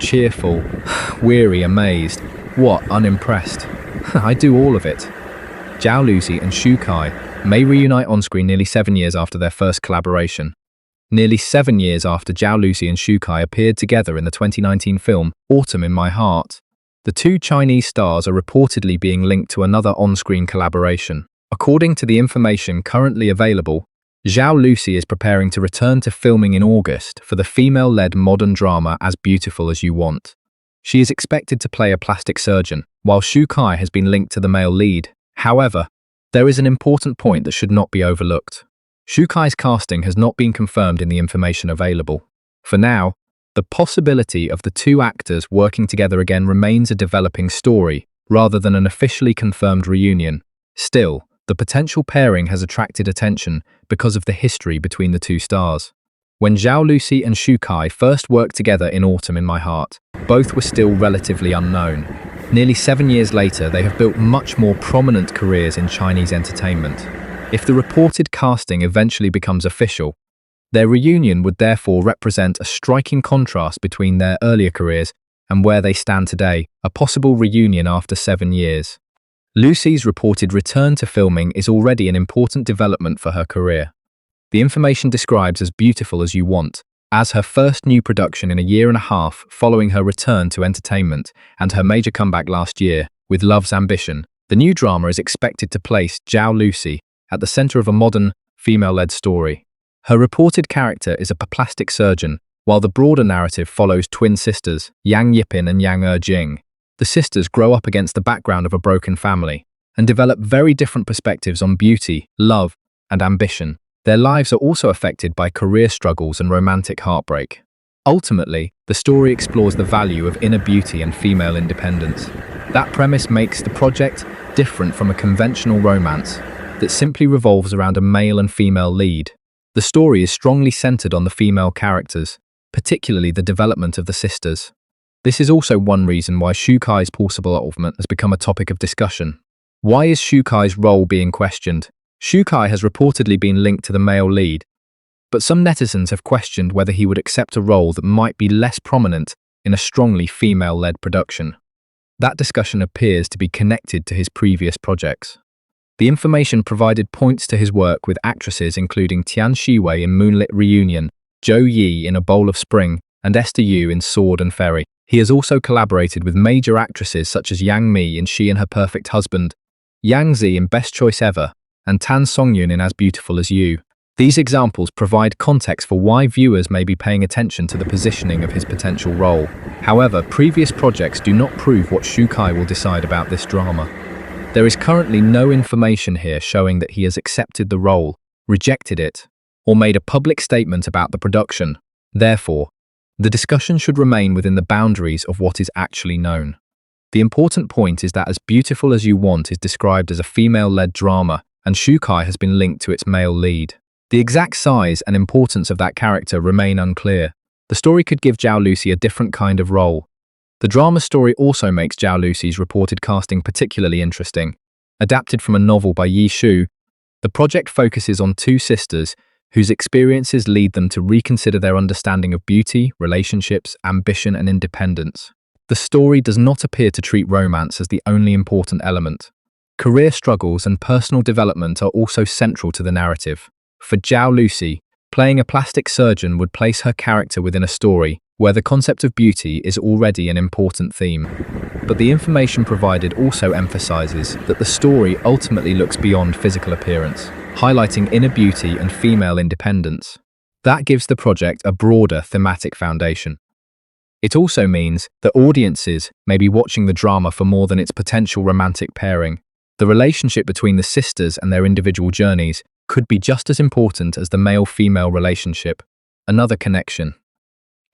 cheerful, weary, amazed. What, unimpressed? I do all of it. Zhao Lusi and Xu Kai may reunite on screen nearly 7 years after their first collaboration. Nearly 7 years after Zhao Lusi and Xu Kai appeared together in the 2019 film Autumn in My Heart, the two Chinese stars are reportedly being linked to another on-screen collaboration. According to the information currently available, Zhao Lusi is preparing to return to filming in August for the female-led modern drama As Beautiful as You Want. She is expected to play a plastic surgeon, while Xu Kai has been linked to the male lead. However, there is an important point that should not be overlooked. Xu Kai's casting has not been confirmed in the information available. For now, the possibility of the two actors working together again remains a developing story, rather than an officially confirmed reunion. Still, the potential pairing has attracted attention because of the history between the two stars. When Zhao Lusi and Xu Kai first worked together in Autumn in My Heart, both were still relatively unknown. Nearly 7 years later, they have built much more prominent careers in Chinese entertainment. If the reported casting eventually becomes official, their reunion would therefore represent a striking contrast between their earlier careers and where they stand today, a possible reunion after 7 years. Lucy's reported return to filming is already an important development for her career. The information describes As Beautiful as You Want as her first new production in a year and a half following her return to entertainment and her major comeback last year with Love's Ambition. The new drama is expected to place Zhao Lusi at the center of a modern, female-led story. Her reported character is a plastic surgeon, while the broader narrative follows twin sisters, Yang Yipin and Yang Jing. The sisters grow up against the background of a broken family and develop very different perspectives on beauty, love, and ambition. Their lives are also affected by career struggles and romantic heartbreak. Ultimately, the story explores the value of inner beauty and female independence. That premise makes the project different from a conventional romance that simply revolves around a male and female lead. The story is strongly centered on the female characters, particularly the development of the sisters. This is also one reason why Xu Kai's possible involvement has become a topic of discussion. Why is Xu Kai's role being questioned? Xu Kai has reportedly been linked to the male lead, but some netizens have questioned whether he would accept a role that might be less prominent in a strongly female-led production. That discussion appears to be connected to his previous projects. The information provided points to his work with actresses including Tian Shiwei in Moonlit Reunion, Zhou Yi in A Bowl of Spring, and Esther Yu in Sword and Ferry. He has also collaborated with major actresses such as Yang Mi in She and Her Perfect Husband, Yang Zi in Best Choice Ever, and Tan Songyun in As Beautiful as You. These examples provide context for why viewers may be paying attention to the positioning of his potential role. However, previous projects do not prove what Xu Kai will decide about this drama. There is currently no information here showing that he has accepted the role, rejected it, or made a public statement about the production. Therefore, the discussion should remain within the boundaries of what is actually known. The important point is that As Beautiful as You Want is described as a female-led drama, and Xu Kai has been linked to its male lead. The exact size and importance of that character remain unclear. The story could give Zhao Lusi a different kind of role. The drama story also makes Zhao Lusi's reported casting particularly interesting. Adapted from a novel by Yi Shu, the project focuses on two sisters whose experiences lead them to reconsider their understanding of beauty, relationships, ambition, and independence. The story does not appear to treat romance as the only important element. Career struggles and personal development are also central to the narrative. For Zhao Lusi, playing a plastic surgeon would place her character within a story where the concept of beauty is already an important theme. But the information provided also emphasizes that the story ultimately looks beyond physical appearance, highlighting inner beauty and female independence. That gives the project a broader thematic foundation. It also means that audiences may be watching the drama for more than its potential romantic pairing. The relationship between the sisters and their individual journeys could be just as important as the male-female relationship. Another connection.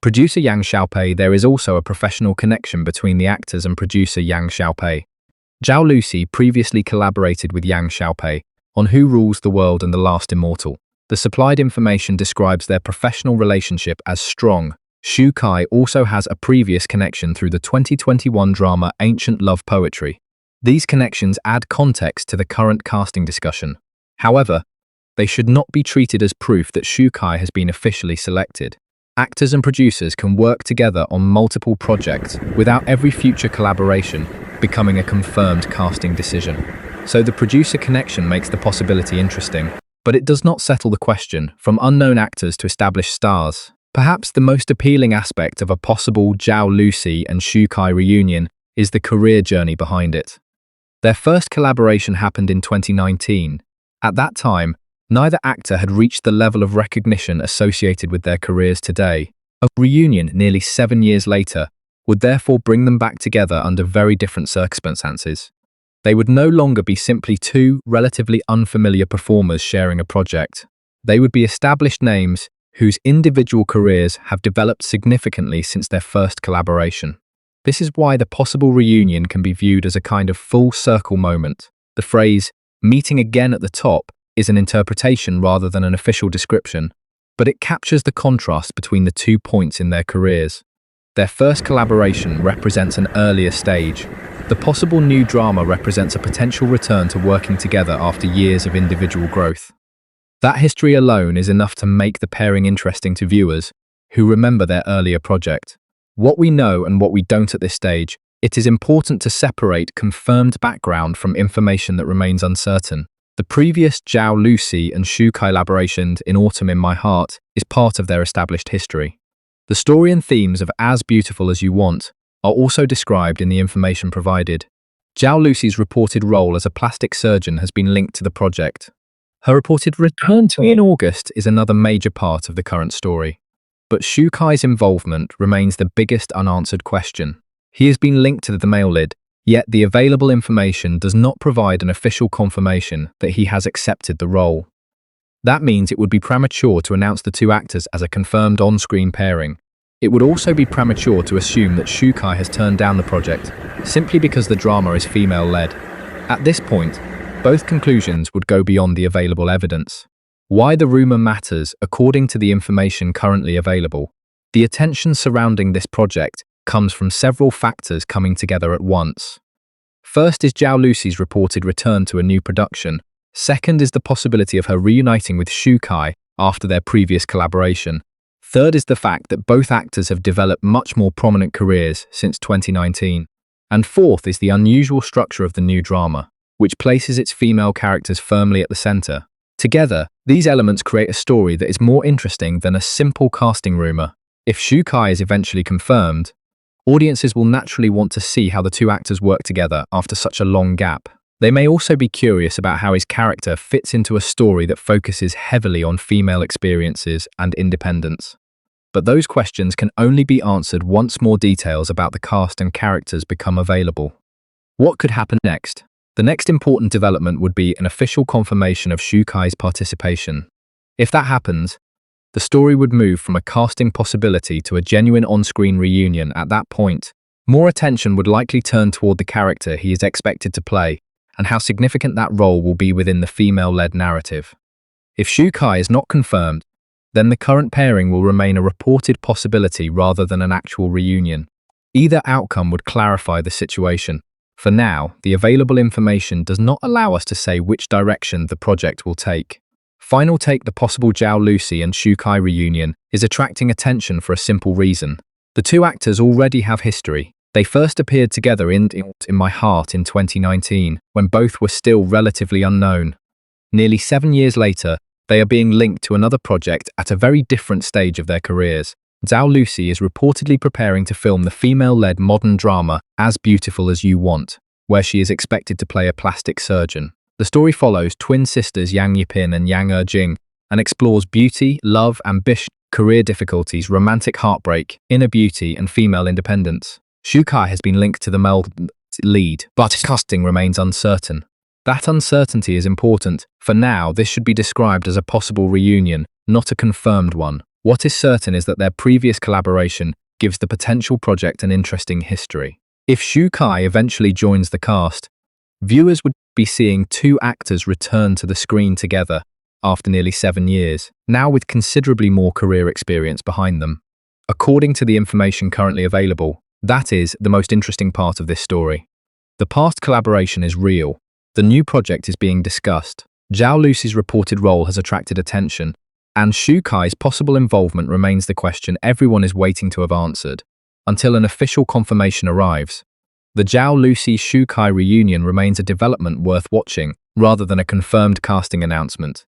Producer Yang Xiaopei. There is also a professional connection between the actors and producer Yang Xiaopei. Zhao Lusi previously collaborated with Yang Xiaopei on Who Rules the World and The Last Immortal. The supplied information describes their professional relationship as strong. Xu Kai also has a previous connection through the 2021 drama Ancient Love Poetry. These connections add context to the current casting discussion. However, they should not be treated as proof that Xu Kai has been officially selected. Actors and producers can work together on multiple projects without every future collaboration becoming a confirmed casting decision. So the producer connection makes the possibility interesting, but it does not settle the question from unknown actors to established stars. Perhaps the most appealing aspect of a possible Zhao Lusi and Xu Kai reunion is the career journey behind it. Their first collaboration happened in 2019. At that time, neither actor had reached the level of recognition associated with their careers today. A reunion nearly 7 years later would therefore bring them back together under very different circumstances. They would no longer be simply two relatively unfamiliar performers sharing a project. They would be established names whose individual careers have developed significantly since their first collaboration. This is why the possible reunion can be viewed as a kind of full circle moment. The phrase, meeting again at the top, is an interpretation rather than an official description, but it captures the contrast between the 2 points in their careers. Their first collaboration represents an earlier stage. The possible new drama represents a potential return to working together after years of individual growth. That history alone is enough to make the pairing interesting to viewers who remember their earlier project. What we know and what we don't at this stage, it is important to separate confirmed background from information that remains uncertain. The previous Zhao Lusi and Xu Kai collaboration in Autumn in My Heart is part of their established history. The story and themes of As Beautiful as You Want are also described in the information provided. Zhao Lusi's reported role as a plastic surgeon has been linked to the project. Her reported return to in August is another major part of the current story. But Xu Kai's involvement remains the biggest unanswered question. He has been linked to the male lead, yet the available information does not provide an official confirmation that he has accepted the role. That means it would be premature to announce the two actors as a confirmed on-screen pairing. It would also be premature to assume that Xu Kai has turned down the project, simply because the drama is female-led. At this point, both conclusions would go beyond the available evidence. Why the rumor matters, according to the information currently available. The attention surrounding this project comes from several factors coming together at once. First is Zhao Lusi's reported return to a new production. Second is the possibility of her reuniting with Xu Kai after their previous collaboration. Third is the fact that both actors have developed much more prominent careers since 2019. And fourth is the unusual structure of the new drama, which places its female characters firmly at the center. Together, these elements create a story that is more interesting than a simple casting rumor. If Xu Kai is eventually confirmed, audiences will naturally want to see how the two actors work together after such a long gap. They may also be curious about how his character fits into a story that focuses heavily on female experiences and independence. But those questions can only be answered once more details about the cast and characters become available. What could happen next? The next important development would be an official confirmation of Xu Kai's participation. If that happens, the story would move from a casting possibility to a genuine on-screen reunion. At that point, more attention would likely turn toward the character he is expected to play and how significant that role will be within the female-led narrative. If Xu Kai is not confirmed, then the current pairing will remain a reported possibility rather than an actual reunion. Either outcome would clarify the situation. For now, the available information does not allow us to say which direction the project will take. Final take: the possible Zhao Lusi and Xu Kai reunion is attracting attention for a simple reason. The two actors already have history. They first appeared together in My Heart in 2019, when both were still relatively unknown. Nearly 7 years later, they are being linked to another project at a very different stage of their careers. Zhao Lusi is reportedly preparing to film the female-led modern drama As Beautiful as You Want, where she is expected to play a plastic surgeon. The story follows twin sisters Yang Xiaopei and Yang Ejing and explores beauty, love, ambition, career difficulties, romantic heartbreak, inner beauty, and female independence. Xu Kai has been linked to the male lead, but casting remains uncertain. That uncertainty is important. For now, this should be described as a possible reunion, not a confirmed one. What is certain is that their previous collaboration gives the potential project an interesting history. If Xu Kai eventually joins the cast, viewers would be seeing two actors return to the screen together after nearly 7 years, now with considerably more career experience behind them. According to the information currently available, that is the most interesting part of this story. The past collaboration is real. The new project is being discussed. Zhao Lusi's reported role has attracted attention, And Shu Kai's possible involvement remains the question everyone is waiting to have answered, until an official confirmation arrives. The Zhao Lusi Shu Kai reunion remains a development worth watching, rather than a confirmed casting announcement.